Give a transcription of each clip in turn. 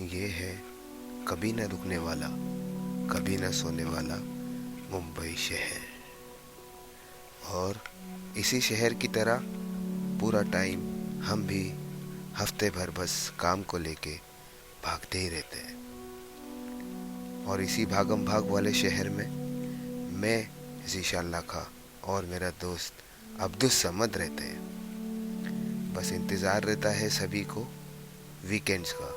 ये है कभी न रुकने वाला, कभी न सोने वाला मुंबई शहर। और इसी शहर की तरह पूरा टाइम हम भी हफ्ते भर बस काम को लेके भागते ही रहते हैं। और इसी भागम भाग वाले शहर में मैं ज़ीशान लाखा और मेरा दोस्त अब्दुल समद रहते हैं। बस इंतज़ार रहता है सभी को वीकेंड्स का।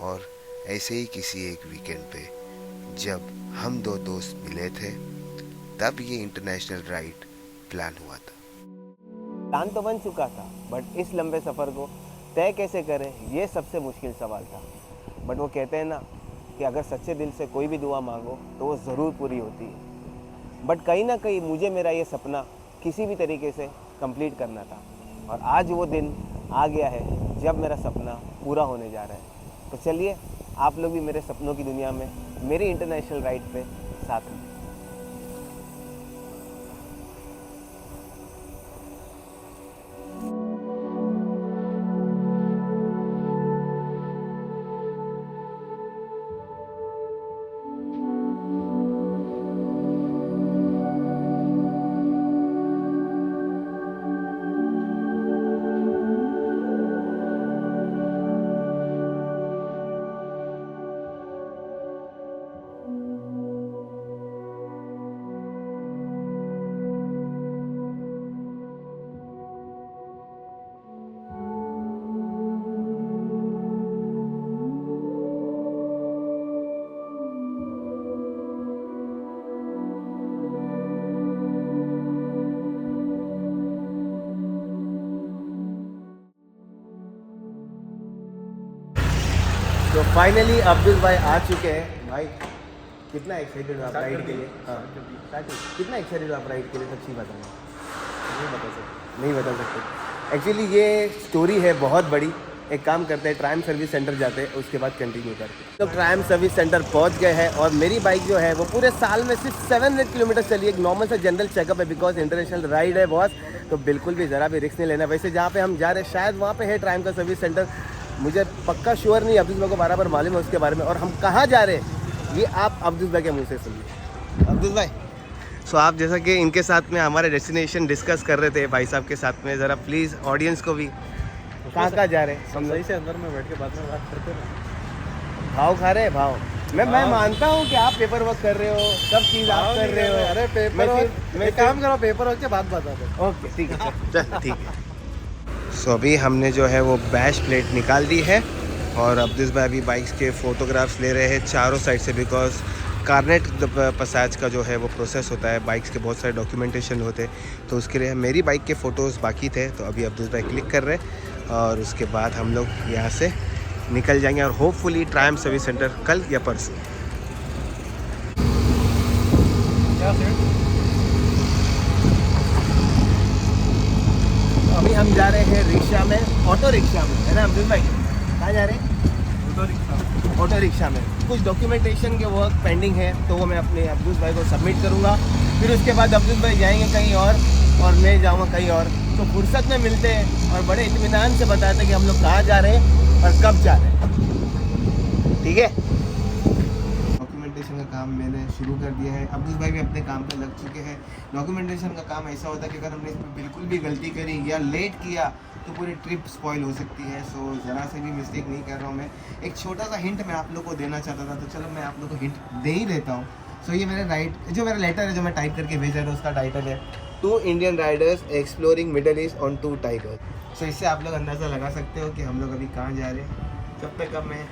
और ऐसे ही किसी एक वीकेंड पे जब हम दो दोस्त मिले थे तब ये इंटरनेशनल राइड प्लान हुआ था। प्लान तो बन चुका था, बट इस लंबे सफ़र को तय कैसे करें ये सबसे मुश्किल सवाल था। बट वो कहते हैं ना कि अगर सच्चे दिल से कोई भी दुआ मांगो तो वो ज़रूर पूरी होती है। बट कहीं ना कहीं मुझे मेरा ये सपना किसी भी तरीके से कंप्लीट करना था, और आज वो दिन आ गया है जब मेरा सपना पूरा होने जा रहा है। तो चलिए आप लोग भी मेरे सपनों की दुनिया में मेरी इंटरनेशनल राइड पे साथ में। तो फाइनली अब्दुल भाई आ चुके हैं। भाई कितना एक्साइटेड हो आप राइड के लिए? हाँ, कितना एक्साइटेड हो आप राइड के लिए? सच्ची बताना। नहीं बता सकते। एक्चुअली ये स्टोरी है बहुत बड़ी। एक काम करते हैं, ट्रायम सर्विस सेंटर जाते हैं, उसके बाद कंटिन्यू करते हैं। तो ट्रायम सर्विस सेंटर पहुंच गए हैं और मेरी बाइक जो है वो पूरे साल में सिर्फ 700 किलोमीटर चली। एक नॉर्मल सा जनरल चेकअप है, बिकॉज इंटरनेशनल राइड है बॉस, तो बिल्कुल भी ज़रा भी रिस्क नहीं लेना। वैसे जहाँ पे हम जा रहे हैं शायद वहाँ पे है ट्रायम का सर्विस सेंटर, मुझे पक्का श्योर नहीं। अब्दुल भाई को बराबर मालूम है उसके बारे में। और हम कहाँ जा रहे हैं ये आप अब्दुल भाई के मुँह से सुनिए। अब्दुल भाई, सो आप जैसा कि इनके साथ में हमारे डेस्टिनेशन डिस्कस कर रहे थे भाई साहब के साथ में, ज़रा प्लीज़ ऑडियंस को भी कहाँ जा रहे हैं? हम सही से अंदर में बैठ के बाद में बात करते हैं। भाव खा रहे हैं भाव। मैं मानता हूँ कि आप पेपर वर्क कर रहे हो, सब चीज़ आप कर रहे हो। अरे पेपर मैं काम करो, पेपर वर्क के बाद बता दो। ओके ठीक है, चल ठीक है। सो अभी हमने जो है वो बैश प्लेट निकाल दी है और अब्दुल भाई अभी बाइक्स के फ़ोटोग्राफ्स ले रहे हैं चारों साइड से, बिकॉज कार्नेट पसाज का जो है वो प्रोसेस होता है, बाइक्स के बहुत सारे डॉक्यूमेंटेशन होते हैं, तो उसके लिए मेरी बाइक के फ़ोटोज़ बाकी थे। तो अभी अब्दुल भाई क्लिक कर रहे हैं और उसके बाद हम लोग यहाँ से निकल जाएंगे और होपफुली ट्रायम सर्विस सेंटर कल या परसों। अभी हम जा रहे हैं रिक्शा में, ऑटो रिक्शा में, है ना अब्दुल भाई? कहाँ जा रहे हैं? ऑटो रिक्शा में। कुछ डॉक्यूमेंटेशन के वर्क पेंडिंग है, तो वो मैं अपने अब्दुल भाई को सबमिट करूँगा। फिर उसके बाद अब्दुल भाई जाएंगे कहीं और मैं जाऊँगा कहीं और। तो फुर्सत में मिलते हैं और बड़े इत्मीनान से बताते हैं कि हम लोग कहाँ जा रहे हैं और कब जा रहे हैं। ठीक है? डॉक्यूमेंटेशन का काम मैंने शुरू कर दिया है, अब्दुल भाई भी अपने काम पे लग चुके हैं। डॉक्यूमेंटेशन का काम ऐसा होता है कि अगर हमने इसमें बिल्कुल भी गलती करी या लेट किया तो पूरी ट्रिप स्पॉइल हो सकती है। सो ज़रा से भी मिस्टेक नहीं कर रहा हूँ मैं। एक छोटा सा हिंट मैं आप लोग को देना चाहता था, तो चलो मैं आप लोग को हिंट दे ही देता हूँ। सो ये मेरा जो मेरा लेटर है जो मैं टाइप करके भेजा था, उसका टाइटल है 2 Indian riders exploring Middle East on 2 tiger. So इससे आप लोग अंदाज़ा लगा सकते हो कि हम लोग अभी कहाँ जा रहे हैं। जब तक अब मैं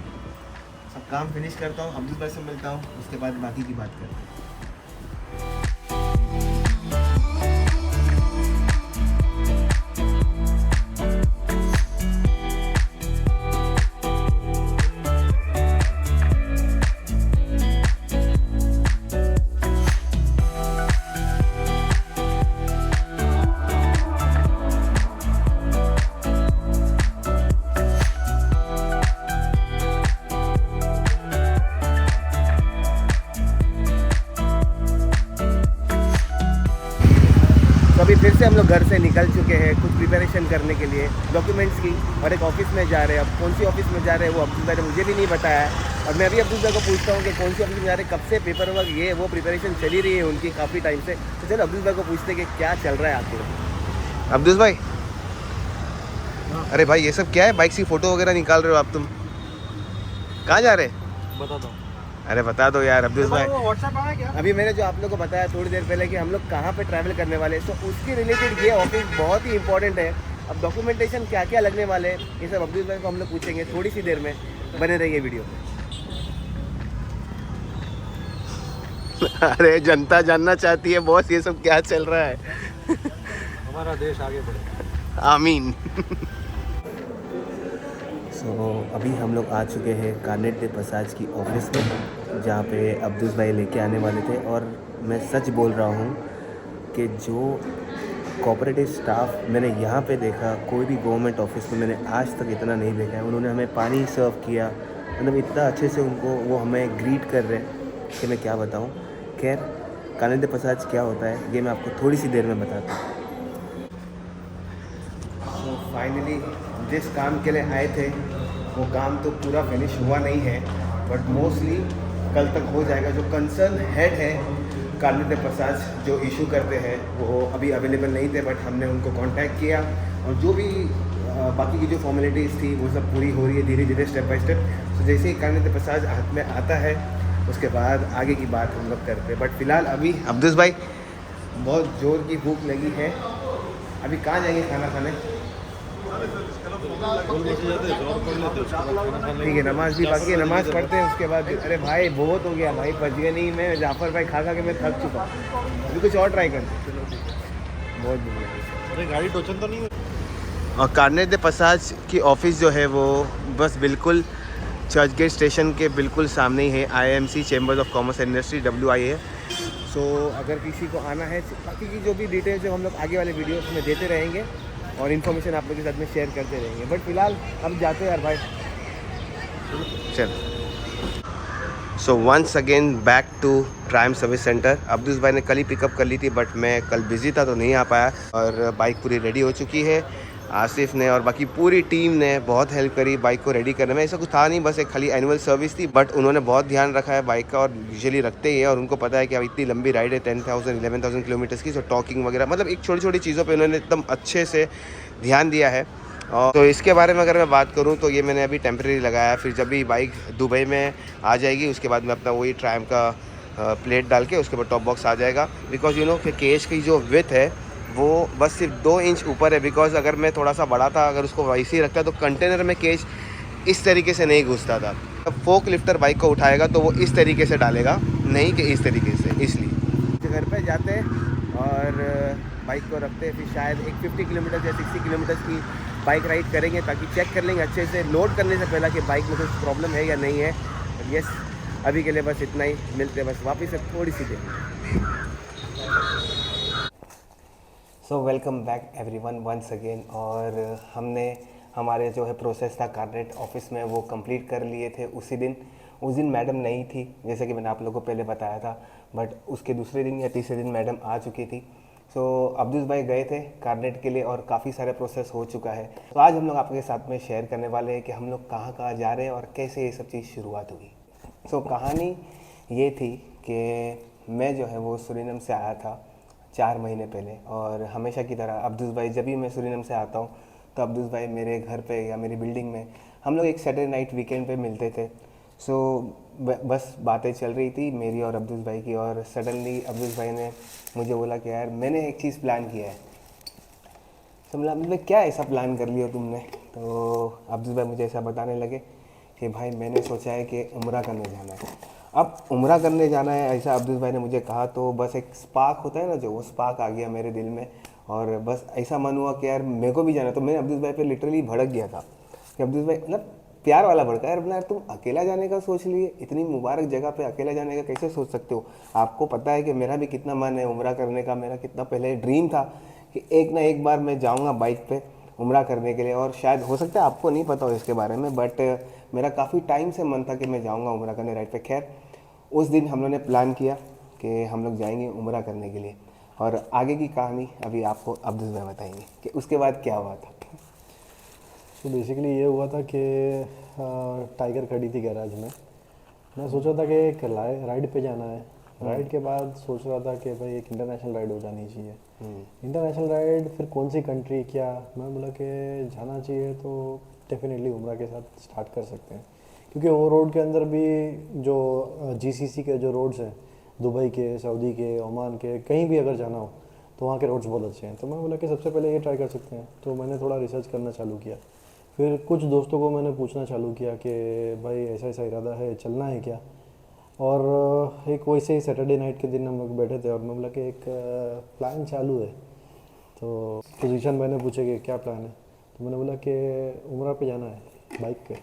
सब काम फिनिश करता हूँ, अब्दुल भाई से मिलता हूँ, उसके बाद बाकी की बात करते हैं। फिर से हम लोग घर से निकल चुके हैं कुछ प्रिपरेशन करने के लिए डॉक्यूमेंट्स की, और एक ऑफिस में जा रहे हैं। अब कौन सी ऑफिस में जा रहे हैं वो अब्दुल भाई ने मुझे भी नहीं बताया है, और मैं अभी अब्दुल भाई को पूछता हूँ कि कौन सी ऑफिस में जा रहे हैं, कब से पेपर वर्क ये वो प्रिपरेशन चली रही है उनकी काफ़ी टाइम से। तो चलो अब्दुल भाई को पूछते कि क्या चल रहा है आपको। अब्दुल भाई, अरे भाई ये सब क्या है, बाइक की फ़ोटो वगैरह निकाल रहे हो आप, तुम कहाँ जा रहे हैं? बता दो। अरे बता दो यार अब्दुल भाई। व्हाट्सएप आ गया। अभी मैंने जो आप लोगों को बताया थोड़ी देर पहले कि हम लोग कहाँ पे ट्रैवल करने वाले हैं, तो उसके रिलेटेड ये ऑफिस बहुत ही इंपॉर्टेंट है। अब डॉक्यूमेंटेशन क्या क्या लगने वाले हैं ये सब अब्दुल भाई को हम लोग पूछेंगे थोड़ी सी देर में, बने रहिए वीडियो में। अरे जनता जानना चाहती है बॉस ये सब क्या चल रहा है। हमारा देश आगे बढ़े। आमीन। अभी हम लोग आ चुके हैं कार्नेट दे पसाज की ऑफिस में, जहाँ पे अब्दुल भाई लेके आने वाले थे। और मैं सच बोल रहा हूँ कि जो कोऑपरेटिव स्टाफ मैंने यहाँ पे देखा, कोई भी गवर्नमेंट ऑफिस में मैंने आज तक इतना नहीं देखा है। उन्होंने हमें पानी सर्व किया, मतलब इतना अच्छे से उनको वो हमें ग्रीट कर रहे हैं कि मैं क्या बताऊँ। खैर कार्नेट दे पसाज क्या होता है ये मैं आपको थोड़ी सी देर में बताता हूँ। तो फाइनली जिस काम के लिए आए थे वो काम तो पूरा फिनिश हुआ नहीं है, बट मोस्टली कल तक हो जाएगा। जो कंसर्न हेड है कार्नेट दे पसाज जो इशू करते हैं वो अभी अवेलेबल नहीं थे, बट हमने उनको कांटेक्ट किया, और जो भी बाकी की जो फॉर्मेलिटीज़ थी वो सब पूरी हो रही है धीरे धीरे स्टेप बाय स्टेप। तो जैसे ही कार्नेट दे पसाज हाथ में आता है उसके बाद आगे की बात हम लोग करते हैं। बट फिलहाल अभी अब्दुल भाई बहुत ज़ोर की भूख लगी है, अभी कहाँ जाएंगे खाना खाने? ठीक है, नमाज भी बाकी है, नमाज पढ़ते हैं उसके बाद। अरे भाई बहुत हो गया भाई, बच गया नहीं मैं, जाफर भाई खा खा के मैं थक चुका हूँ, अभी कुछ और ट्राई करते। बहुत भूख लगी। अरे गाड़ी टोचन तो नहीं हुई? और कार्नेट दे पसाज की ऑफिस जो है वो बस बिल्कुल चर्च गेट स्टेशन के बिल्कुल सामने ही है। IMC chambers of commerce and industry WIA। सो अगर किसी को आना है, बाकी की जो भी डिटेल्स जो हम लोग आगे वाले वीडियोस में देते रहेंगे और इन्फॉर्मेशन आप लोग के साथ में शेयर करते रहेंगे। बट फिलहाल हम जाते हैं यार भाई, चल। So once again back to Prime service centre. Abdul भाई ने कल ही पिकअप कर ली थी, बट मैं कल बिजी था तो नहीं आ पाया, और बाइक पूरी रेडी हो चुकी है। आसिफ ने और बाकी पूरी टीम ने बहुत हेल्प करी बाइक को रेडी करने में। ऐसा कुछ था नहीं, बस एक खाली एनुअल सर्विस थी, बट उन्होंने बहुत ध्यान रखा है बाइक का, और यूजुअली रखते ही है। और उनको पता है कि अब इतनी लंबी राइड है 10,000 11,000 किलोमीटर्स की, सो टॉकिंग वगैरह मतलब एक छोटी छोटी चीज़ों पे उन्होंने एकदम अच्छे से ध्यान दिया है। और तो इसके बारे में अगर मैं बात करूं तो ये मैंने अभी टेम्प्रेरी लगाया है, फिर जब भी बाइक दुबई में आ जाएगी उसके बाद मैं अपना वही ट्रायम का प्लेट डाल के उसके बाद टॉप बॉक्स आ जाएगा। बिकॉज यू नो कि केज की जो विथ है वो बस सिर्फ 2 इंच ऊपर है, बिकॉज अगर मैं थोड़ा सा बड़ा था, अगर उसको वैसे ही रखता तो कंटेनर में केज इस तरीके से नहीं घुसता था। अब फोक लिफ्टर बाइक को उठाएगा तो वो इस तरीके से डालेगा, नहीं कि इस तरीके से। इसलिए घर पे जाते हैं और बाइक को रखते हैं, फिर शायद एक 50 किलोमीटर या 60 किलोमीटर की बाइक राइड करेंगे, ताकि चेक कर लेंगे अच्छे से लोड करने से पहले कि बाइक में कुछ प्रॉब्लम है या नहीं है। यस, अभी के लिए बस इतना ही, मिलते हैं बस वापस से थोड़ी सी देर। So welcome back everyone once again. और हमने हमारे जो है प्रोसेस था कार्नेट ऑफिस में वो कंप्लीट कर लिए थे उसी दिन। उस दिन मैडम नहीं थी जैसे कि मैंने आप लोगों को पहले बताया था, बट उसके दूसरे दिन या तीसरे दिन मैडम आ चुकी थी। सो अब्दुल भाई गए थे कार्नेट के लिए और काफ़ी सारा प्रोसेस हो चुका है। तो आज हम लोग आपके साथ में शेयर करने वाले हैं कि हम लोग कहाँ कहाँ जा रहे हैं और कैसे ये सब चीज़ शुरुआत हुई। सो कहानी ये थी कि मैं जो है वो सूरीनम से आया था 4 महीने पहले, और हमेशा की तरह अब्दुल भाई जब भी मैं सूरीनम से आता हूँ तो अब्दुल भाई मेरे घर पे या मेरी बिल्डिंग में हम लोग एक सैटरडे नाइट वीकेंड पे मिलते थे। सो बस बातें चल रही थी मेरी और अब्दुल भाई की, और सडनली अब्दुल भाई ने मुझे बोला कि यार मैंने एक चीज़ प्लान किया है। तो मतलब क्या ऐसा प्लान कर लिया तुमने? तो अब्दुल भाई मुझे ऐसा बताने लगे कि भाई मैंने सोचा है कि उम्रा करने जाना है। अब उम्रा करने जाना है ऐसा अब्दुल भाई ने मुझे कहा तो बस एक स्पार्क होता है ना, जो वो स्पार्क आ गया मेरे दिल में, और बस ऐसा मन हुआ कि यार मेरे को भी जाना। तो मैं अब्दुल भाई पे लिटरली भड़क गया था कि अब्दुल भाई मतलब प्यार वाला भड़का, यार बोला यार तुम अकेला जाने का सोच लिए, इतनी मुबारक जगह पे अकेला जाने का कैसे सोच सकते हो? आपको पता है कि मेरा भी कितना मन है उम्रा करने का, मेरा कितना पहले ड्रीम था कि एक ना एक बार मैं जाऊँगा बाइक पे उम्रा करने के लिए। और शायद हो सकता है आपको नहीं पता हो इसके बारे में, बट मेरा काफ़ी टाइम से मन था कि मैं जाऊँगा उम्रा करने राइड पे। खैर उस दिन हम लोगों ने प्लान किया कि हम लोग जाएंगे उम्रा करने के लिए। और आगे की कहानी अभी आपको अब्दुल भाई बताएंगे कि उसके बाद क्या हुआ था। तो बेसिकली ये हुआ था कि टाइगर खड़ी थी गैराज में। मैं सोच रहा था कि एक राइड पे जाना है। राइड के बाद सोच रहा था कि भाई एक इंटरनेशनल राइड हो जानी चाहिए। इंटरनेशनल राइड फिर कौन सी कंट्री क्या, मैं बोला कि जाना चाहिए तो डेफिनेटली उम्रा के साथ स्टार्ट कर सकते हैं, क्योंकि वो रोड के अंदर भी जो जीसीसी के जो रोड्स हैं, दुबई के, सऊदी के, ओमान के, कहीं भी अगर जाना हो तो वहाँ के रोड्स बहुत अच्छे हैं। तो मैं बोला कि सबसे पहले ये ट्राई कर सकते हैं। तो मैंने थोड़ा रिसर्च करना चालू किया। फिर कुछ दोस्तों को मैंने पूछना चालू किया कि भाई ऐसा ऐसा इरादा है, चलना है क्या। और एक वैसे ही सैटरडे नाइट के दिन हम लोग बैठे थे और मैं बोला कि एक प्लान चालू है। तो पोजीशन मैंने पूछे कि क्या प्लान है, तो मैंने बोला कि उम्रा पे जाना है बाइक पे।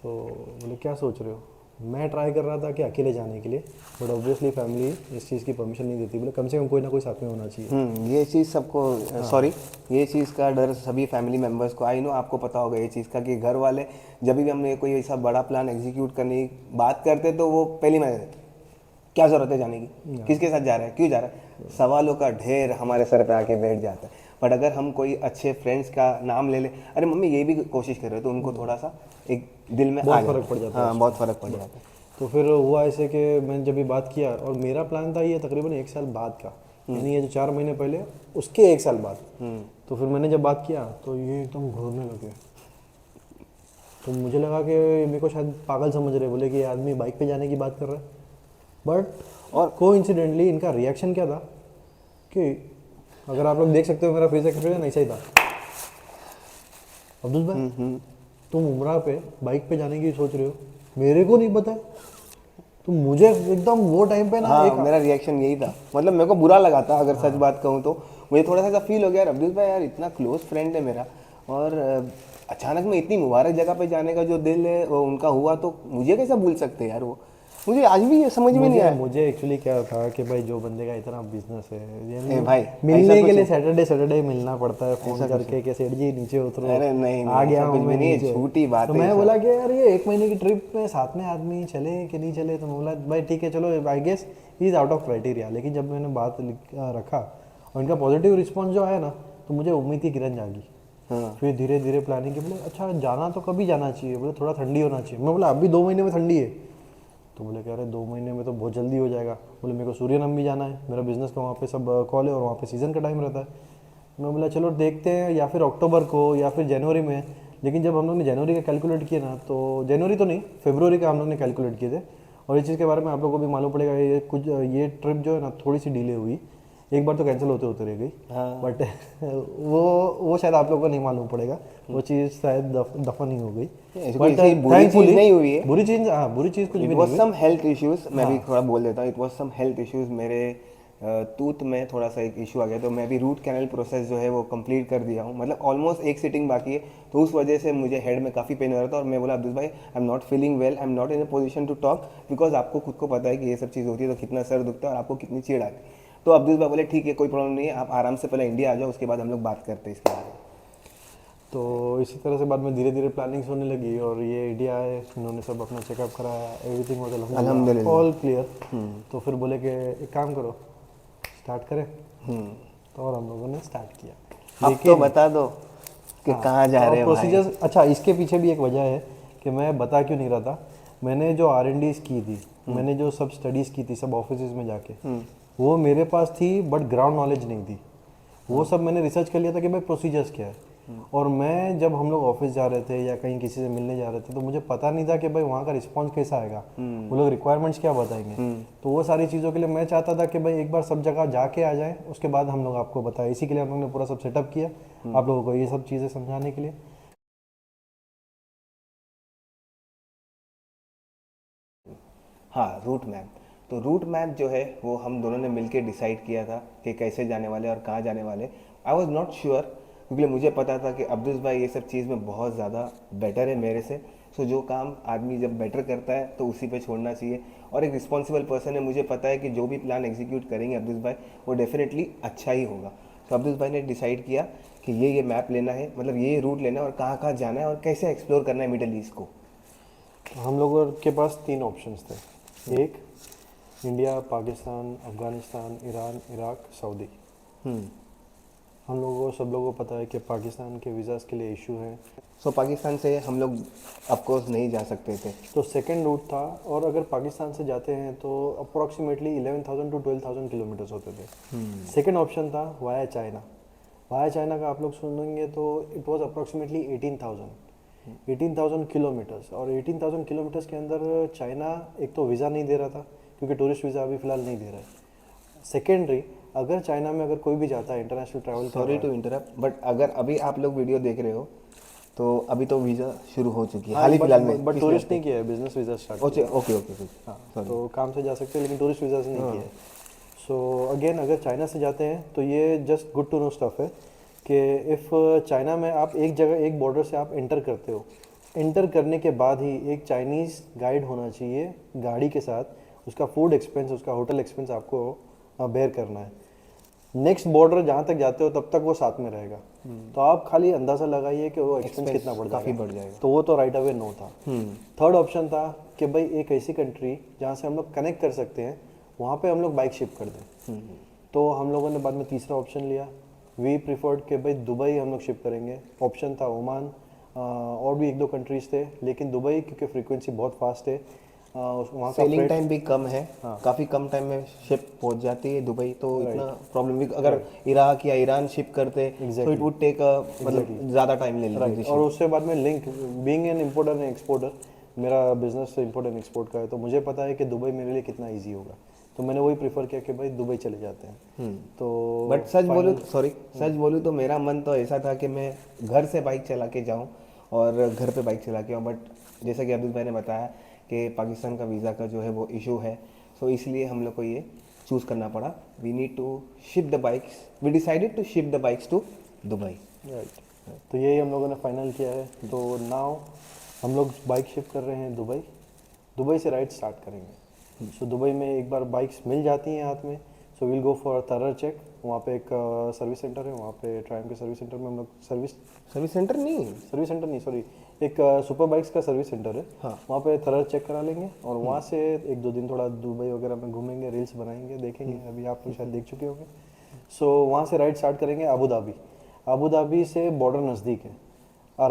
तो बोले क्या सोच रहे हो। मैं ट्राई कर रहा था कि अकेले जाने के लिए, बट ऑब्वियसली फैमिली इस चीज़ की परमिशन नहीं देती। बोले कम से कम कोई ना कोई साथ में होना चाहिए। ये चीज़ सबको सॉरी ये चीज़ का डर सभी फैमिली मेम्बर्स को, आई नो आपको पता होगा ये चीज़ का, कि घर वाले जब भी हमने कोई ऐसा बड़ा प्लान एग्जीक्यूट करने की बात करते तो वो पहली में क्या ज़रूरत है जाने की, किसके साथ जा रहा है, क्यों जा रहा है, सवालों का ढेर हमारे सर पे आके बैठ जाता है। बट अगर हम कोई अच्छे फ्रेंड्स का नाम ले ले, अरे मम्मी ये भी कोशिश कर रहे हो, तो उनको थोड़ा सा एक दिल में बहुत फ़र्क पड़ जाता है। हाँ, बहुत फ़र्क पड़ जाता है। तो फिर हुआ ऐसे कि मैंने जब भी बात किया, और मेरा प्लान था ये तकरीबन 1 साल बाद का, यानी ये जो 4 महीने पहले उसके 1 साल बाद। तो फिर मैंने जब बात किया तो ये एकदम घूरने लगे। तो मुझे लगा कि मेरे को शायद पागल समझ रहे, बोले कि ये आदमी बाइक पे जाने की बात कर रहा है। बट और कोइंसिडेंटली इनका रिएक्शन क्या था कि अगर आप लोग देख सकते हो मेरा फेस एक्सप्रेशन ऐसा ही था। अब्दुल भाई तुम उम्रा पे बाइक पे जाने की सोच रहे हो, मेरे को नहीं पता है। तो मुझे एकदम वो टाइम पे ना हाँ, मेरा रिएक्शन यही था। मतलब मेरे को बुरा लगा था, अगर सच बात कहूँ तो मुझे थोड़ा सा ऐसा फील हो गया, यार अब्दुल भाई यार इतना क्लोज फ्रेंड है मेरा, और अचानक में इतनी मुबारक जगह पे जाने का जो दिल है वो उनका हुआ, तो मुझे कैसे भूल सकते हैं यार वो। मुझे आज भी ये समझ में नहीं आया। मुझे एक्चुअली क्या था कि भाई जो बंदे का इतना बिजनेस है, यानी भाई मिलने के लिए सैटरडे मिलना पड़ता है फोन करके कि सेठ जी नीचे उतरो, अरे नहीं, आ गया हूँ मैं नीचे। झूठी बात तो है। मैं बोला कि यार ये 1 महीने की ट्रिप में साथ में आदमी चले कि नहीं चले। तो मैं बोला भाई ठीक है चलो, I guess he is out of criteria. लेकिन जब मैंने बात रखा और इनका पॉजिटिव रिस्पॉन्स जो आया ना, तो मुझे उम्मीद की किरण जागी। फिर धीरे धीरे प्लानिंग की, बोले अच्छा जाना तो कभी जाना चाहिए, बोले थोड़ा ठंडी होना चाहिए। मैं बोला अभी 2 महीने में ठंडी है। तो बोले कह रहे 2 महीने में तो बहुत जल्दी हो जाएगा। बोले मेरे को सूर्यनम भी जाना है, मेरा बिजनेस का वहाँ पे सब कॉल है और वहाँ पे सीज़न का टाइम रहता है। मैं बोला चलो देखते हैं, या फिर अक्टूबर को या फिर जनवरी में। लेकिन जब हम लोग ने जनवरी का कैलकुलेट किया ना, तो जनवरी तो नहीं, फरवरी का हम लोग ने कैलकुलेट किए थे। और इस चीज़ के बारे में आप लोगों को भी मालूम पड़ेगा, ये ट्रिप जो है ना थोड़ी सी डिले हुई, एक बार तो कैंसिल होते होते रह गई। बट वो शायद आप लोगों को नहीं मालूम पड़ेगा, वो चीज़ शायद दफन ही हो गई। बुरी चीज नहीं हुई है, बुरी चीज़, हाँ बुरी चीज़ कुछ भी नहीं हुई। सम हेल्थ इश्यूज, मैं भी थोड़ा बोल देता हूँ, it was some health issues. मेरे टूथ में थोड़ा सा एक इशू आ गया, तो मैं भी रूट कैनल प्रोसेस जो है वो कंप्लीट कर दिया हूँ। मतलब ऑलमोस्ट एक सिटिंग बाकी है, तो उस वजह से मुझे हेड में काफ़ी पेन हो रहा था। और मैं बोला अब्दुल भाई I am not feeling well, I am not in a position to talk, because आपको खुद को पता है कि ये सब चीज़ होती है तो कितना सर दुखता है और आपको कितनी चिढ़ आती है। तो अब्दुल भाई बोले ठीक है कोई प्रॉब्लम नहीं है, आप आराम से पहले इंडिया आ जाओ, उसके बाद हम लोग बात करते हैं इसके बारे में। तो इसी तरह से बाद में धीरे धीरे प्लानिंग्स होने लगी, और ये इंडिया आए, इन्होंने सब अपना चेकअप कराया, एवरीथिंग वाज अल्हम्दुलिल्लाह ऑल क्लियर। तो फिर बोले कि एक काम करो स्टार्ट करें। तो और हम लोगों ने स्टार्ट किया। अब तो बता दो कि कहाँ जा रहे हैं प्रोसीजर्स। अच्छा, इसके पीछे भी एक वजह है कि मैं बता क्यों नहीं रहा था। मैंने जो R&Ds की थी, मैंने जो सब स्टडीज़ की थी सब ऑफिस में जाके, वो मेरे पास थी, बट ग्राउंड नॉलेज नहीं थी। वो सब मैंने रिसर्च कर लिया था कि भाई प्रोसीजर्स क्या है। और मैं जब हम लोग ऑफिस जा रहे थे या कहीं किसी से मिलने जा रहे थे, तो मुझे पता नहीं था कि भाई वहाँ का रिस्पांस कैसा आएगा, वो लोग रिक्वायरमेंट्स क्या बताएंगे। तो वो सारी चीज़ों के लिए मैं चाहता था कि भाई एक बार सब जगह जाके आ जाए, उसके बाद हम लोग आपको बताएं। इसी के लिए हम लोग ने पूरा सब सेटअप किया आप लोगों को ये सब चीज़ें समझाने के लिए। हाँ, रूट मैप। तो रूट मैप जो है वो हम दोनों ने मिलकर डिसाइड किया था कि कैसे जाने वाले और कहाँ जाने वाले। आई वॉज नॉट श्योर, क्योंकि मुझे पता था कि अब्दुल भाई ये सब चीज़ में बहुत ज़्यादा बेटर है मेरे से। सो जो काम आदमी जब बेटर करता है तो उसी पे छोड़ना चाहिए, और एक रिस्पॉन्सिबल पर्सन है, मुझे पता है कि जो भी प्लान एग्जीक्यूट करेंगे अब्दुल भाई वो डेफिनेटली अच्छा ही होगा। तो अब्दुल भाई ने डिसाइड किया कि ये मैप लेना है, मतलब ये रूट लेना है और कहाँ कहाँ जाना है और कैसे एक्सप्लोर करना है मिडल ईस्ट को। हम लोगों के पास 3 ऑप्शंस थे। एक, India, Pakistan, Afghanistan, Iran, Iraq, Saudi. हम लोगों को, सब लोगों को पता है कि पाकिस्तान के वीज़ाज़ के लिए इशू है, सो पाकिस्तान से हम लोग ऑफकोर्स नहीं जा सकते थे। तो सेकंड रूट था। और अगर पाकिस्तान से जाते हैं तो अप्रॉक्सीमेटली 11,000 टू 12,000 किलोमीटर्स होते थे। सेकंड ऑप्शन था वाया चाइना। वाया चाइना का आप लोग सुनेंगे तो इट वाज अप्रॉक्सीमेटली 18,000 किलोमीटर्स। और 18,000 किलोमीटर्स के अंदर चाइना एक तो वीज़ा नहीं दे रहा था, क्योंकि टूरिस्ट वीज़ा अभी फ़िलहाल नहीं दे रहा है। सेकेंडरी, अगर चाइना में अगर कोई भी जाता है international travel, sorry to interrupt, but अगर अभी आप लोग वीडियो देख रहे हो तो अभी तो वीज़ा शुरू हो चुकी है हाल ही फिलहाल में। बट टूरिस्ट नहीं किया है, बिजनेस वीज़ा स्टार्ट ओके किया है। ओके ओके हाँ, तो काम से जा सकते हैं लेकिन टूरिस्ट वीज़ा से नहीं किया है। सो अगेन, अगर चाइना से जाते हैं तो ये just good to know stuff है कि इफ़ चाइना में आप एक जगह, एक बॉर्डर से आप एंटर करते हो, एंटर करने के बाद ही एक चाइनीज़ गाइड होना चाहिए गाड़ी के साथ। उसका फूड एक्सपेंस, उसका होटल एक्सपेंस आपको बेयर करना है। नेक्स्ट बॉर्डर जहाँ तक जाते हो तब तक वो साथ में रहेगा। तो आप खाली अंदाज़ा लगाइए कि वो एक्सपेंस कितना बढ़ जाएगा। काफ़ी बढ़ जाएगा। तो वो तो राइट अवे नो था। थर्ड ऑप्शन था कि भाई एक ऐसी कंट्री जहाँ से हम लोग कनेक्ट कर सकते हैं, वहाँ पे हम लोग बाइक शिप कर दें। तो हम लोगों ने बाद में तीसरा ऑप्शन लिया। वी प्रिफर्ड कि भाई दुबई हम लोग शिप करेंगे। ऑप्शन था ओमान, और भी एक दो कंट्रीज थे, लेकिन दुबई क्योंकि फ्रीक्वेंसी बहुत फास्ट है, वहाँ का सेलिंग freight- टाइम भी कम है, काफ़ी कम टाइम में शिप पहुंच जाती है दुबई, तो इतना प्रॉब्लम भी। अगर इराक या ईरान शिप करते तो इट वुड टेक मतलब ज़्यादा टाइम ले लेती राइट। और उससे बाद में link, being an importer and exporter, मेरा बिजनेस इम्पोर्ट एंड एक्सपोर्ट का है, तो मुझे पता है कि दुबई मेरे लिए कितना ईजी होगा। तो मैंने वही प्रीफर किया कि भाई दुबई चले जाते हैं। तो बट सच बोलूँ तो मेरा मन तो ऐसा था कि मैं घर से बाइक चला के जाऊँ और घर पे बाइक चला के आऊँ, बट जैसा कि अब्दुल भाई ने बताया कि पाकिस्तान का वीज़ा का जो है वो इशू है, सो इसलिए हम लोग को ये चूज़ करना पड़ा। We need to ship the bikes, we decided to ship the bikes to Dubai. Right, तो यही हम लोगों ने फाइनल किया है। तो नाउ हम लोग बाइक शिफ्ट कर रहे हैं दुबई। दुबई से राइड स्टार्ट करेंगे। सो दुबई में एक बार बाइक्स मिल जाती हैं हाथ में, so will go for thorough check. वहाँ पे एक सर्विस सेंटर है, वहाँ पे ट्राइम के सर्विस सेंटर में हम लोग सर्विस सेंटर नहीं, सॉरी, एक सुपर बाइक्स का सर्विस सेंटर है। हाँ। वहाँ पे थरर चेक करा लेंगे और वहाँ से एक दो दिन थोड़ा दुबई वगैरह में घूमेंगे, रील्स बनाएंगे, देखेंगे। अभी आप लोग शायद देख चुके होंगे। सो वहाँ से राइड स्टार्ट करेंगे अबू धाबी। अबू धाबी से बॉर्डर नज़दीक है, और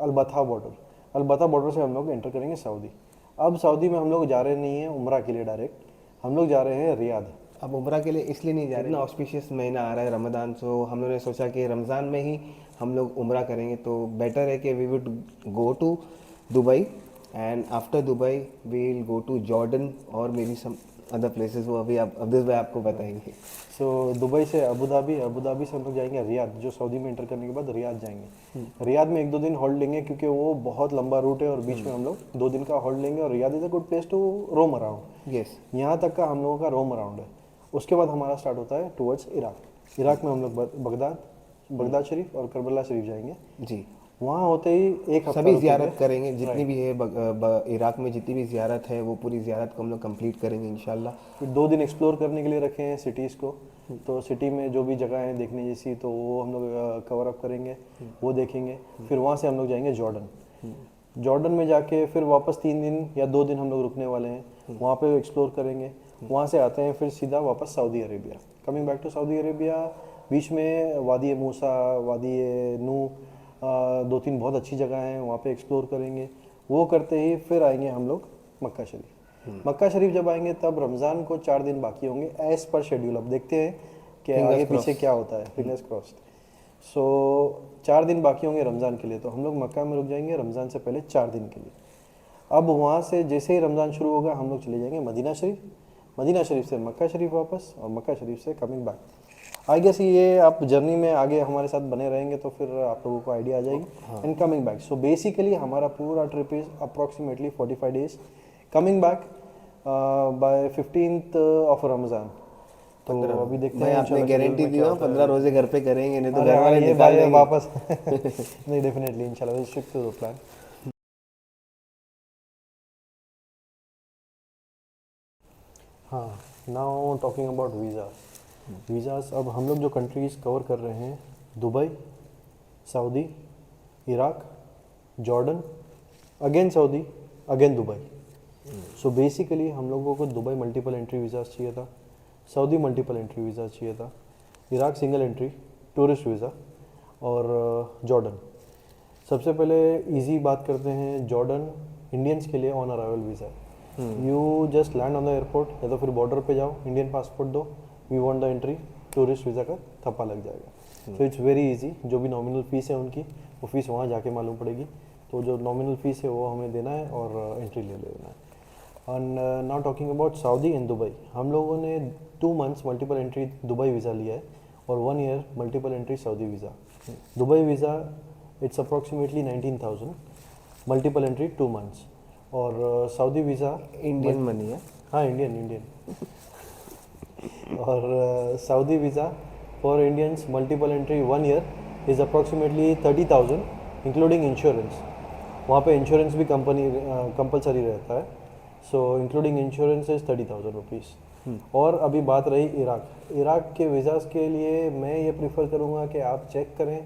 अलबथा बॉर्डर, अलबथा बॉर्डर से हम लोग एंटर करेंगे सऊदी। अब सऊदी में हम लोग जा रहे नहीं हैं उम्रा के लिए डायरेक्ट, हम लोग जा रहे हैं रियाद। अब उम्रा के लिए इसलिए नहीं जा रहे, इतना ऑस्पिशियस महीना आ रहा है रमज़ान, सो हम लोगों ने सोचा कि रमज़ान में ही हम लोग उम्रा करेंगे, तो बेटर है कि we would go to Dubai and after Dubai we will go to Jordan और maybe some other places, वो अभी आप अब्दुल भाई आपको बताएंगे। सो दुबई से अबू धाबी, अबू धाबी से हम लोग जाएंगे रियाद, जो सऊदी में एंटर करने के बाद रियाद जाएंगे। रियाद में एक दो दिन हॉल्ट लेंगे क्योंकि वो बहुत लंबा रूट है और बीच में हम लोग 2 दिन का हॉल्ट लेंगे। और Riyadh is a good place to roam around. Yes, यहाँ तक का हम लोगों का रोम अराउंड है। उसके बाद हमारा स्टार्ट होता है टुवर्ड्स इराक। इराक में हम लोग बगदाद शरीफ और करबला शरीफ जाएंगे। जी, वहाँ होते ही एक हफ्ता सभी रुकेंगे। ज़ियारत करेंगे, जितनी भी है इराक में जितनी भी ज़ियारत है वो पूरी ज़ियारत को हम लोग कंप्लीट करेंगे इंशाल्लाह। फिर 2 दिन एक्सप्लोर करने के लिए रखे हैं सिटीज़ को। तो सिटी में जो भी जगह है देखने जैसी, तो वो हम लोग कवर अप करेंगे, वो देखेंगे। फिर वहाँ से हम लोग जाएंगे जॉर्डन। जॉर्डन में जाके फिर वापस 3 दिन या 2 दिन हम लोग रुकने वाले हैं, वहाँ पे एक्सप्लोर करेंगे। वहाँ से आते हैं फिर सीधा वापस Saudi Arabia. Coming back to Saudi Arabia, बीच में वादी मूसा, वादी नू, 2-3 बहुत अच्छी जगह हैं, वहाँ पे एक्सप्लोर करेंगे। वो करते ही फिर आएंगे हम लोग मक्का शरीफ। मक्का शरीफ जब आएंगे तब रमज़ान को 4 दिन बाकी होंगे एज पर शेड्यूल। अब देखते हैं कि आगे पीछे क्या होता है, फिंगर्स क्रॉस्ड। सो 4 दिन बाकी होंगे रमज़ान के लिए, तो हम लोग मक्का में रुक जाएंगे रमज़ान से पहले 4 दिन के लिए। अब वहाँ से जैसे ही रमज़ान शुरू होगा हम लोग चले जाएंगे मदीना शरीफ, मदीना शरीफ से मक्का शरीफ वापस, और मक्का शरीफ से कमिंग बैक। आई गेस ये आप जर्नी में आगे हमारे साथ बने रहेंगे तो फिर आप लोगों को आइडिया आ जाएगी। And coming back, so basically हमारा पूरा trip is approximately 45 days. Coming back by 15th of Ramzan. तो अभी देखते भाई हैं आपने इंशाल्लाह गारंटी schedule में दी क्या ना होता है। 15 रोजे घर पे करेंगे, नहीं तो अरे घर वाले हाँ, ये निकाल भाई देंगे वापस नहीं, डेफिनेटली इंशाल्लाह will stick to the plan. हाँ, नाउ टॉकिंग अबाउट वीज़ास। अब हम लोग जो कंट्रीज़ कवर कर रहे हैं, Dubai, Saudi, Iraq, Jordan, again Saudi, again Dubai. So basically हम लोगों को दुबई मल्टीपल एंट्री वीज़ा चाहिए था, सऊदी मल्टीपल एंट्री वीज़ा चाहिए था, Iraq single entry tourist visa और जॉर्डन। सबसे पहले इजी बात करते हैं, जॉर्डन इंडियंस के लिए ऑन अराइवल वीज़ा है। You just land on the airport या तो फिर बॉर्डर पे जाओ, इंडियन पासपोर्ट दो, we want the entry, tourist visa का थप्पा लग जाएगा। So it's very easy. जो भी नॉमिनल फीस है उनकी, वो फीस वहाँ जाके मालूम पड़ेगी, तो जो नॉमिनल फीस है वो हमें देना है और एंट्री ले लेना है। And now talking about Saudi and Dubai, हम लोगों ने 2 months multiple entry Dubai visa लिया है और 1 year multiple entry Saudi visa. Dubai visa it's approximately 19,000, multiple entry 2 months, और सऊदी वीज़ा इंडियन मनी है। हाँ इंडियन और Saudi visa for Indians multiple entry 1 year is approximately 30,000 including insurance. वहाँ पे insurance भी कंपलसरी रहता है, सो इंक्लूडिंग इंश्योरेंस इज़ 30,000 रुपीज़। और अभी बात रही इराक के वीज़ाज़ के लिए मैं ये प्रीफर करूँगा कि आप चेक करें,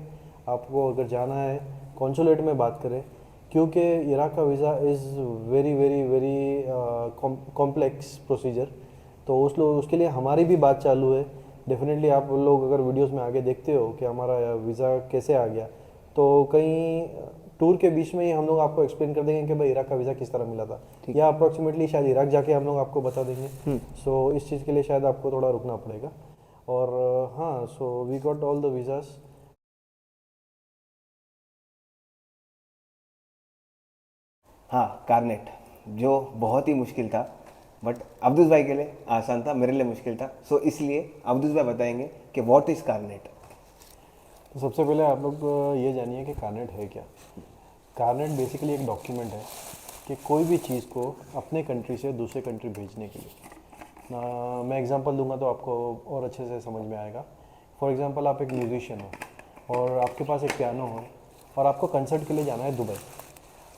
आपको अगर जाना है कॉन्सुलेट में बात करें, क्योंकि इराक का visa is very very very complex procedure. तो उसके लिए हमारी भी बात चालू है। डेफिनेटली आप लोग अगर वीडियोस में आगे देखते हो कि हमारा वीज़ा कैसे आ गया, तो कहीं टूर के बीच में ही हम लोग आपको एक्सप्लेन कर देंगे कि भाई इराक का वीज़ा किस तरह मिला था, या अप्रॉक्सीमेटली शायद इराक जाके हम लोग आपको बता देंगे। सो इस चीज़ के लिए शायद आपको थोड़ा रुकना पड़ेगा। और हाँ, so we got all the visas. हाँ, कारनेट जो बहुत ही मुश्किल था, बट अब्दुल भाई के लिए आसान था, मेरे लिए मुश्किल था। सो इसलिए अब्दुल भाई बताएंगे कि व्हाट इज़ कारनेट। तो सबसे पहले आप लोग ये जानिए कि कारनेट है क्या। कारनेट बेसिकली एक डॉक्यूमेंट है कि कोई भी चीज़ को अपने कंट्री से दूसरे कंट्री भेजने के लिए। मैं एग्जांपल दूंगा तो आपको और अच्छे से समझ में आएगा। फॉर एग्जांपल आप एक म्यूजिशियन हो और आपके पास एक पियानो हो और आपको कंसर्ट के लिए जाना है दुबई।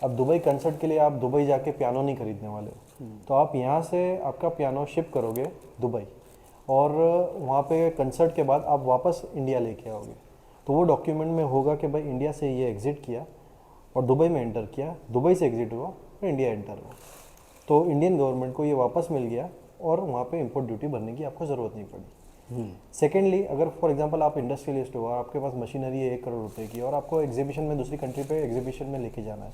अब दुबई कंसर्ट के लिए आप दुबई जाके पियानो नहीं खरीदने वाले हो, तो आप यहाँ से आपका पियानो शिप करोगे दुबई, और वहाँ पे कंसर्ट के बाद आप वापस इंडिया लेके आओगे। तो वो डॉक्यूमेंट में होगा कि भाई इंडिया से ये एग्ज़िट किया और दुबई में एंटर किया, दुबई से एग्ज़िट हुआ और इंडिया एंटर हुआ। तो इंडियन गवर्नमेंट को ये वापस मिल गया और वहाँ पे इंपोर्ट ड्यूटी भरने की आपको ज़रूरत नहीं पड़ी। सेकेंडली, अगर फॉर एग्जांपल आप इंडस्ट्रियलिस्ट हो और आपके पास मशीनरी है 1 करोड़ रुपए की और आपको एग्जीबिशन में दूसरी कंट्री पे एग्जीबिशन में लेके जाना है,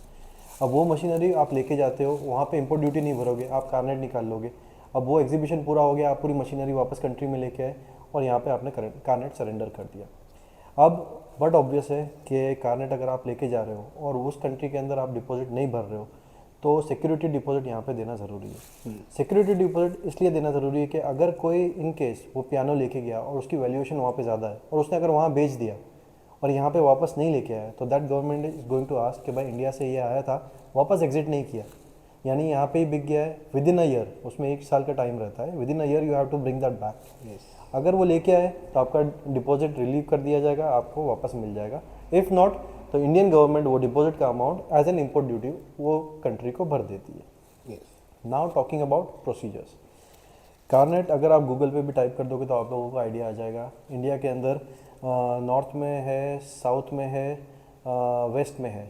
अब वो मशीनरी आप लेके जाते हो, वहाँ पे इंपोर्ट ड्यूटी नहीं भरोगे, आप कारनेट निकाल लोगे। अब वो एग्जीबिशन पूरा हो गया, आप पूरी मशीनरी वापस कंट्री में लेके आए और यहाँ पे आपने कारनेट सरेंडर कर दिया। अब बट ऑब्वियस है कि कारनेट अगर आप लेके जा रहे हो और उस कंट्री के अंदर आप डिपॉजिट नहीं भर रहे हो, तो सिक्योरिटी डिपॉजिट यहाँ पे देना ज़रूरी है। सिक्योरिटी डिपॉजिट इसलिए देना ज़रूरी है कि अगर कोई इन केस वो पियानो लेके गया और उसकी वैल्यूएशन वहाँ पे ज़्यादा है और उसने अगर वहाँ बेच दिया और यहाँ पे वापस नहीं लेके आया, तो that government is going to ask कि भाई इंडिया से ये आया था, वापस एग्जिट नहीं किया, यानी यहाँ पे ही बिक गया है, विद इन अ ईयर, उसमें 1 साल का टाइम रहता है, within a year you have to bring that back. अगर वो लेके आए तो आपका डिपॉजिट रिलीव कर दिया जाएगा, आपको वापस मिल जाएगा। इफ़ नॉट, तो इंडियन गवर्नमेंट वो डिपॉजिट का amount as an import duty वो कंट्री को भर देती है। Now talking about procedures, carnet अगर आप गूगल पे भी टाइप कर दोगे तो आप लोगों को आइडिया आ जाएगा। इंडिया के अंदर नॉर्थ में है, साउथ में है, वेस्ट में है,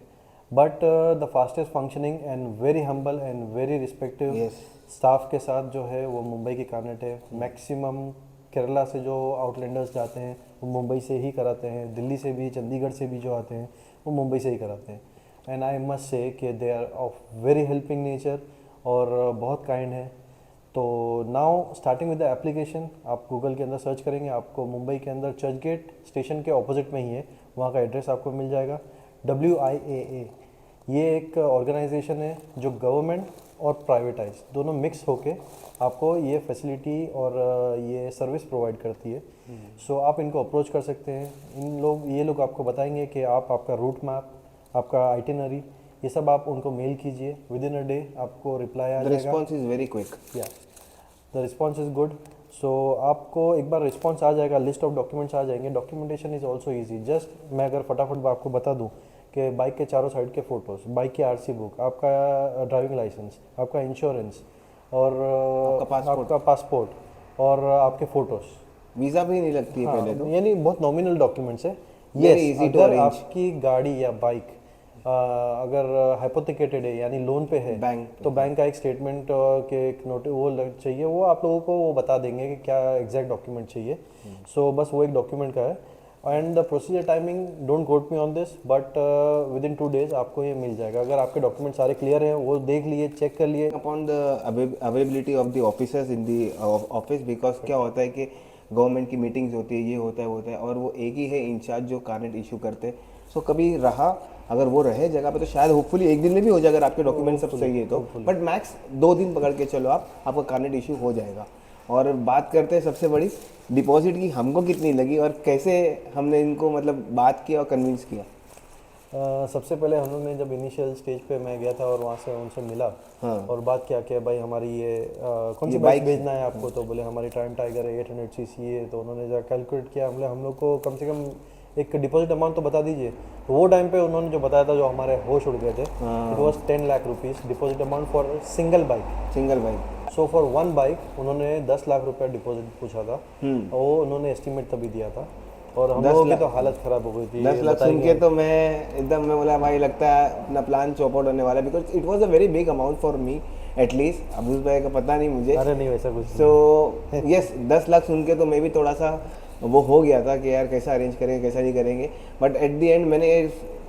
but the fastest functioning and very humble and very respective staff के साथ जो है वो मुंबई की कारनेट है। मैक्सिमम केरला से जो आउटलैंडर्स जाते हैं वो मुंबई से ही कराते हैं, दिल्ली से भी, चंडीगढ़ से भी जो आते हैं वो मुंबई से ही कराते हैं। एंड आई मस्ट से कि they are of very helping nature और बहुत काइंड है। तो now starting with the application, आप गूगल के अंदर सर्च करेंगे, आपको मुंबई के अंदर चर्च गेट स्टेशन के ऑपोजिट में ही है, वहाँ का एड्रेस आपको मिल जाएगा। WIAA ये एक ऑर्गेनाइजेशन है जो गवर्नमेंट और प्राइवेटाइज दोनों मिक्स होके आपको ये फैसिलिटी और ये सर्विस प्रोवाइड करती है। सो आप इनको अप्रोच कर सकते हैं। ये लोग आपको बताएंगे कि आपका रूट मैप, आपका आइटिनरी, ये सब आप उनको मेल कीजिए, विद इन अ डे आपको रिप्लाई आ जाएगा। Response is very quick. या द रिस्पॉन्स इज़ गुड। सो आपको एक बार रिस्पॉन्स आ जाएगा, लिस्ट ऑफ डॉक्यूमेंट्स आ जाएंगे। Documentation is also easy. Just मैं अगर फटाफट आपको बता दूँ कि बाइक के चारों साइड के फ़ोटोज़, बाइक की RC बुक, आपका ड्राइविंग लाइसेंस, आपका इंश्योरेंस और आपका पासपोर्ट और आपके फ़ोटोज़। वीज़ा भी नहीं लगती है पहले तो, यानी बहुत नॉमिनल डॉक्यूमेंट्स है। Very easy to अगर arrange. आपकी गाड़ी या बाइक अगर हाइपोथिकेटेड है यानी लोन पे है बैंक तो बैंक का एक स्टेटमेंट के एक नोटिस वो चाहिए, वो आप लोगों को वो बता देंगे कि क्या एग्जैक्ट डॉक्यूमेंट चाहिए। सो बस वो एक डॉक्यूमेंट का है। And the procedure timing, don't quote me on this, but with in 2 days आपको ये मिल जाएगा। अगर आपके डॉक्यूमेंट सारे क्लियर हैं, वो देख लिए, चेक कर लिए। Upon the availability of the officers in the office, because क्या होता है कि गवर्नमेंट की मीटिंग्स होती है, ये होता है वो होता है, और वो एक ही है इंचार्ज जो कार्नेट इशू करते हैं। सो कभी रहा, अगर वो रहे जगह पे तो शायद होपफुली एक दिन में भी हो जाए अगर आपके डॉक्यूमेंट सब सही है तो, बट मैक्स 2 दिन पकड़ के चलो आपका कार्नेट इशू हो जाएगा। और बात करते हैं सबसे बड़ी डिपॉजिट की, हमको कितनी लगी और कैसे हमने इनको मतलब बात किया और कन्विंस किया। सबसे पहले हम लोग ने जब इनिशियल स्टेज पे मैं गया था और वहाँ से उनसे मिला और बात किया कि भाई हमारी ये कौन सी बाइक भेजना है आपको, तो बोले हमारी टाइम टाइगर है 800 cc है। तो उन्होंने जब कैलकुलेट किया, हम लोग को कम से कम एक डिपॉजिट अमाउंट तो बता दीजिए। तो वो टाइम पे उन्होंने जो बताया था, जो हमारे होश उड़ गए थे, it was 10 lakh rupees deposit amount for single bike. So for one bike उन्होंने 10 लाख रुपया डिपॉजिट पूछा था, और वो उन्होंने एस्टिमेट तभी दिया था। और हम लोगों की तो हालत ख़राब हो गई थी। 10 लाख सुन के तो मैं एकदम, मैं बोला भाई लगता है अपना प्लान चॉप आउट होने वाला है, because it was a very big amount for me at least. Abuz भाई का पता नहीं मुझे। अरे नहीं वैसा कुछ। सो यस 10 लाख सुन के तो मैं भी थोड़ा सा वो हो गया था कि यार कैसा अरेंज करेंगे कैसा नहीं करेंगे, बट एट द एंड मैंने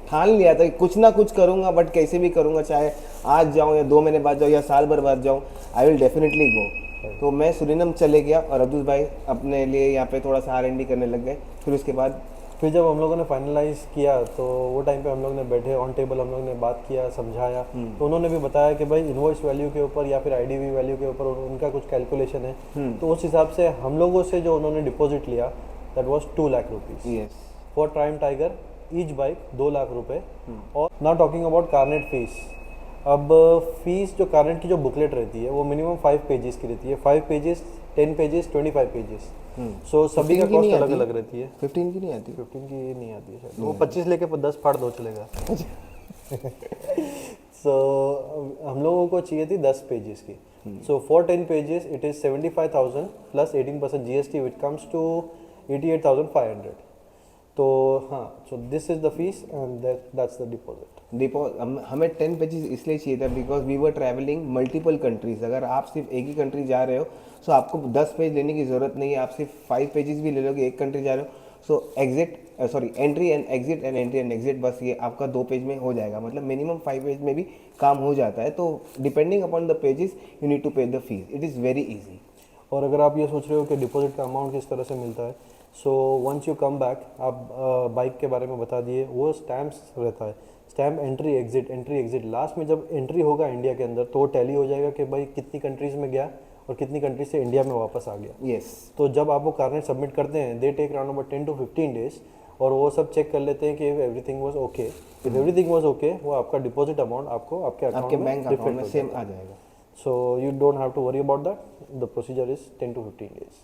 ठान लिया था कि कुछ ना कुछ करूँगा, बट कैसे भी करूँगा, चाहे आज जाऊँ या 2 महीने बाद जाऊँ या साल भर बाद जाऊँ, आई विल डेफिनेटली गो। तो मैं सुरीनम चले गया और अब्दुल भाई अपने लिए यहाँ पे थोड़ा सा R&D करने लग गए। फिर उसके बाद फिर जब हम लोगों ने फाइनलाइज किया तो वो टाइम पे हम लोग ने बैठे ऑन टेबल, हम लोग ने बात किया, समझाया। तो उन्होंने भी बताया कि भाई इनवॉइस वैल्यू के ऊपर या फिर IDV वैल्यू के ऊपर उनका कुछ कैलकुलेशन है। तो उस हिसाब से हम लोगों से जो उन्होंने डिपॉजिट लिया, that was 2 lakh rupees yes for time tiger, each bike 2 lakh रुपए। और ना टॉकिंग अबाउट कार्नेट फीस। अब फीस जो कार्नेट की जो बुकलेट रहती है वो मिनिमम 5 पेजेस की रहती है, 5 पेजेस, 10 पेजेस, 25 पेजेस। सो सभी का कॉस्ट अलग अलग रहती है। 15 की नहीं आती? 15 की नहीं आती है शायद, वो 25 लेके 10 फाड़ दो चलेगा। सो हम लोगों को चाहिए थी 10 पेजेस की। So for 10 pages it is 75,000 plus 18% GST, which comes to 88,500। तो हाँ, so this is the fee and that's the deposit. हमें 10 पेजेस इसलिए चाहिए था because we were travelling multiple countries. अगर आप सिर्फ एक ही कंट्री जा रहे हो सो आपको 10 पेज लेने की ज़रूरत नहीं है, आप सिर्फ 5 पेजेस भी ले लोगे, एक कंट्री जा रहे हो। So entry and exit and entry and exit, बस ये आपका 2 पेज में हो जाएगा, मतलब मिनिमम 5 पेज में भी काम हो जाता है। तो depending upon the pages you need to pay the fees, it is very easy. और अगर आप ये सोच रहे हो कि डिपॉजिट का अमाउंट किस तरह से मिलता है, so once you come back, आप बाइक के बारे में बता दिए, वो स्टैम्प्स रहता है, स्टैम्प एंट्री एग्जिट। लास्ट में जब एंट्री होगा इंडिया के अंदर तो वो टैली हो जाएगा कि भाई कितनी कंट्रीज़ में गया और कितनी कंट्रीज से इंडिया में वापस आ गया। यस तो जब आप वो कार्नेट सबमिट करते हैं, they take around about 10 to 15 days, और वो सब चेक कर लेते हैं कि everything was okay. If everything was okay, वो आपका डिपॉजिट अमाउंट आपको आपके आपके अकाउंट बैंक अकाउंट में सेम आ जाएगा। So you don't have to worry about that, the procedure is 10 to 15 days।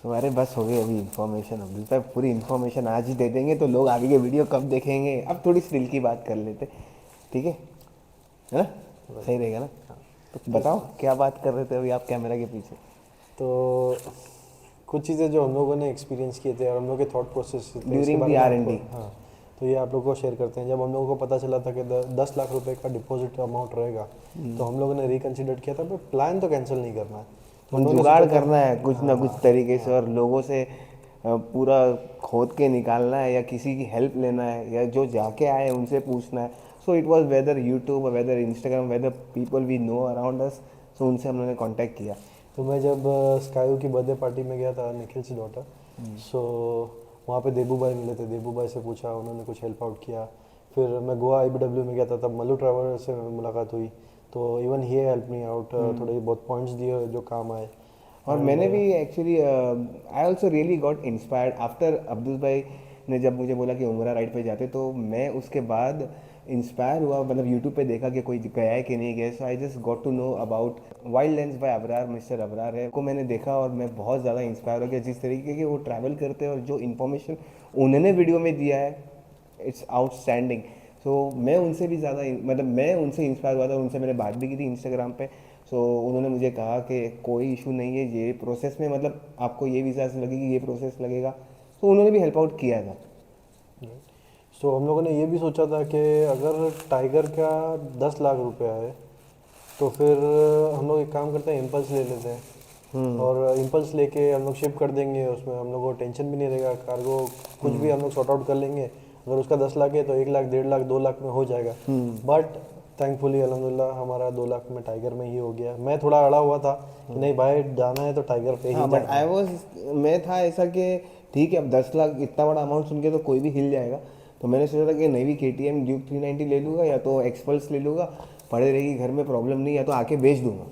हमारे बस हो गई अभी इन्फॉर्मेशन। अब्दुल भाई पूरी इन्फॉर्मेशन आज ही दे देंगे तो लोग आगे के वीडियो कब देखेंगे। अब थोड़ी स्टिल की बात कर लेते, ठीक है ना? सही रहेगा ना? तो बताओ क्या बात कर रहे थे अभी आप कैमरा के पीछे? तो कुछ चीज़ें जो हम लोगों ने एक्सपीरियंस किए थे और हम लोग के thought process during the R&D। हाँ, तो ये आप लोगों को शेयर करते हैं। जब हम लोगों को पता चला था कि 10 लाख रुपए का डिपॉजिट अमाउंट रहेगा, तो हम लोगों ने रिकन्सिडर किया था, पर प्लान तो कैंसिल नहीं करना है, तो जुगाड़ करना है कुछ ना कुछ तरीके से, और लोगों से पूरा खोद के निकालना है या किसी की हेल्प लेना है या जो जाके आए उनसे पूछना है। So it was whether YouTube, whether Instagram, whether people we know around us, so उनसे हम लोगों ने कांटेक्ट किया। तो मैं जब स्कायू की बर्थडे पार्टी में गया था, निखिल सी डॉटर, सो वहाँ पे देबू भाई मिले थे। देबू भाई से पूछा, उन्होंने कुछ हेल्प आउट किया। फिर मैं गोवा IBW में गया था, तब मल्लू ट्रैवलर से मुलाकात हुई, तो even he help me out, थोड़े बहुत पॉइंट्स दिए जो काम आए। और मैंने भी actually I also really got inspired after Abdul भाई ने जब मुझे बोला कि उमरा राइड पे जाते, तो मैं उसके बाद इंस्पायर हुआ, मतलब यूट्यूब पे देखा कि कोई गया है कि नहीं गया। So I just got to know about wild lens by Abrar, mister Abrar है को मैंने देखा और मैं बहुत ज़्यादा इंस्पायर हो गया जिस तरीके के वो ट्रैवल करते हैं और जो इन्फॉर्मेशन उन्होंने वीडियो में दिया है, इट्स आउटस्टैंडिंग। सो मैं उनसे भी ज़्यादा मतलब मैं उनसे इंस्पायर हुआ था, उनसे मैंने बात भी की थी इंस्टाग्राम पे। सो उन्होंने मुझे कहा कि कोई इशू नहीं है, ये प्रोसेस में मतलब आपको ये वीज़ा से लगेगी, ये प्रोसेस लगेगा, तो उन्होंने भी हेल्प आउट किया था। सो हम लोगों ने ये भी सोचा था कि अगर टाइगर का 10 लाख रुपया है तो फिर हम लोग एक काम करते हैं, इम्पल्स ले लेते हैं और इम्पल्स लेके हम लोग शिप कर देंगे। उसमें हम लोग को टेंशन भी नहीं रहेगा, कार्गो कुछ भी हम लोग सॉर्ट आउट कर लेंगे। अगर उसका 10 लाख है तो 1 लाख 1.5 लाख 2 लाख में हो जाएगा। बट थैंकफुली अल्हम्दुलिल्लाह हमारा 2 लाख में टाइगर में ही हो गया। मैं थोड़ा अड़ा हुआ था कि नहीं भाई जाना है तो टाइगर पे ही हाँ बट जाना मैं था ऐसा कि ठीक है, अब 10 लाख इतना बड़ा अमाउंट सुन के तो कोई भी हिल जाएगा। तो मैंने सोचा था कि नई KTM ड्यूक 390 ले लूँगा या तो एक्सपल्स ले लूँगा, पड़े रहेगी घर में, प्रॉब्लम नहीं, या तो आके बेच दूंगा।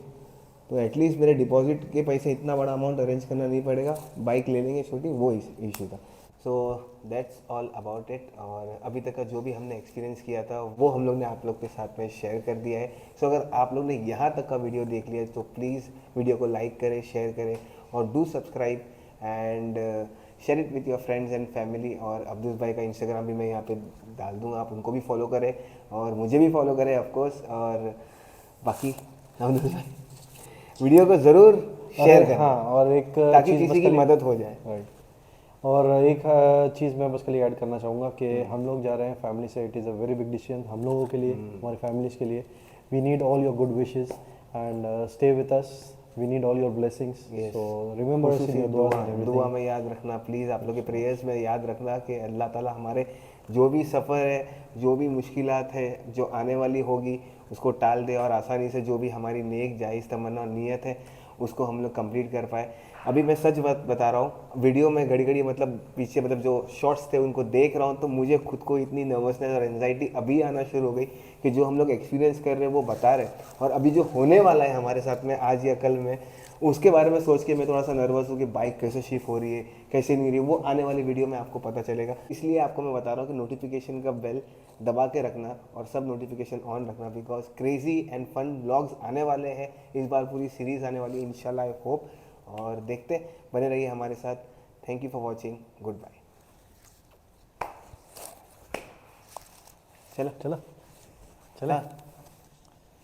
तो एटलीस्ट मेरे डिपॉजिट के पैसे इतना बड़ा अमाउंट अरेंज करना नहीं पड़ेगा, बाइक ले लेंगे छोटी, वो इशू था। So that's all about it. और अभी तक का जो भी हमने एक्सपीरियंस किया था वो हम लोग ने आप लोग के साथ में शेयर कर दिया है। सो अगर आप लोग ने यहाँ तक का वीडियो देख लिया तो प्लीज़ वीडियो को लाइक करें, शेयर करें और do subscribe and share it with your friends and family. और अब्दुल भाई का इंस्टाग्राम भी मैं यहाँ पे डाल दूँगा, आप उनको भी फॉलो करें और मुझे भी फॉलो करें ऑफकोर्स। और बाकी अब्दुल भाई वीडियो को ज़रूर शेयर करें, हाँ, और एक ताकि चीज़ किसी की मदद हो जाए। राइट। और एक चीज़ मैं बस के लिए ऐड करना चाहूँगा कि हम लोग जा रहे हैं फैमिली से। It is a very big decision हम लोगों के लिए, हमारी फैमिलीज के लिए। We need all your good wishes and stay with us. We need all your blessings. So remember us in your दुआ में याद रखना प्लीज़, आप लोग के प्रेयर्स में याद रखना कि अल्लाह ताला हमारे जो भी सफ़र है, जो भी मुश्किलात है जो आने वाली होगी उसको टाल दे और आसानी से जो भी हमारी नेक जायज़ तमन्ना और नीयत है उसको हम लोग कंप्लीट कर पाए। अभी मैं सच बात बता रहा हूँ, वीडियो में घड़ी घड़ी मतलब पीछे मतलब जो शॉर्ट्स थे उनको देख रहा हूँ तो मुझे खुद को इतनी नर्वसनेस और एंजाइटी अभी आना शुरू हो गई कि जो हम लोग एक्सपीरियंस कर रहे हैं वो बता रहे हैं और अभी जो होने वाला है हमारे साथ में आज या कल में, उसके बारे में सोच के मैं थोड़ा सा नर्वस हूँ कि बाइक कैसे शिफ्ट हो रही है, कैसे नहीं रही है। वो आने वाली वीडियो में आपको पता चलेगा। इसलिए आपको मैं बता रहा हूँ कि नोटिफिकेशन का बेल दबा के रखना और सब नोटिफिकेशन ऑन रखना, because crazy and fun vlogs आने वाले हैं। इस बार पूरी सीरीज़ आने वाली है इंशाल्लाह, आई होप। और देखते बने रहिए हमारे साथ। Thank you for watching, goodbye. चलो चलो चला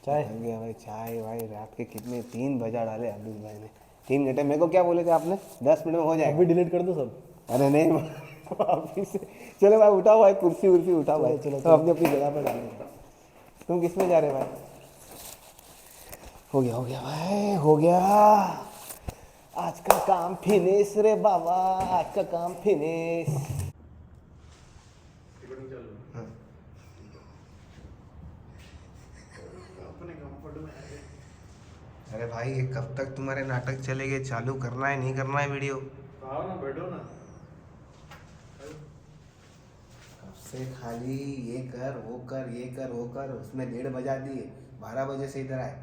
चाय हो गया भाई, चाय भाई रात के कितने 3 बजा डाले अब्दुल भाई ने। 3 घंटे मेरे को क्या बोले थे आपने 10 मिनट में हो जाएगा। अभी डिलीट कर दो सब। अरे नहीं वापिस से चलो भाई, उठाओ भाई, कुर्सी उर्सी उठाओ भाई, चलो, तो अपनी अपनी जगह पर डालो। तुम किस में जा रहे भाई? हो गया भाई, हो गया। आज का काम फिनिश रे बाबा, आज का काम फिनिश। हाँ। अरे भाई ये कब तक तुम्हारे नाटक चलेंगे? चालू करना है नहीं करना है वीडियो? आओ ना, बैठो ना। कब से खाली ये कर वो कर, ये कर वो कर, उसमें 1:30 बजा दिए, 12 बजे से इधर आए।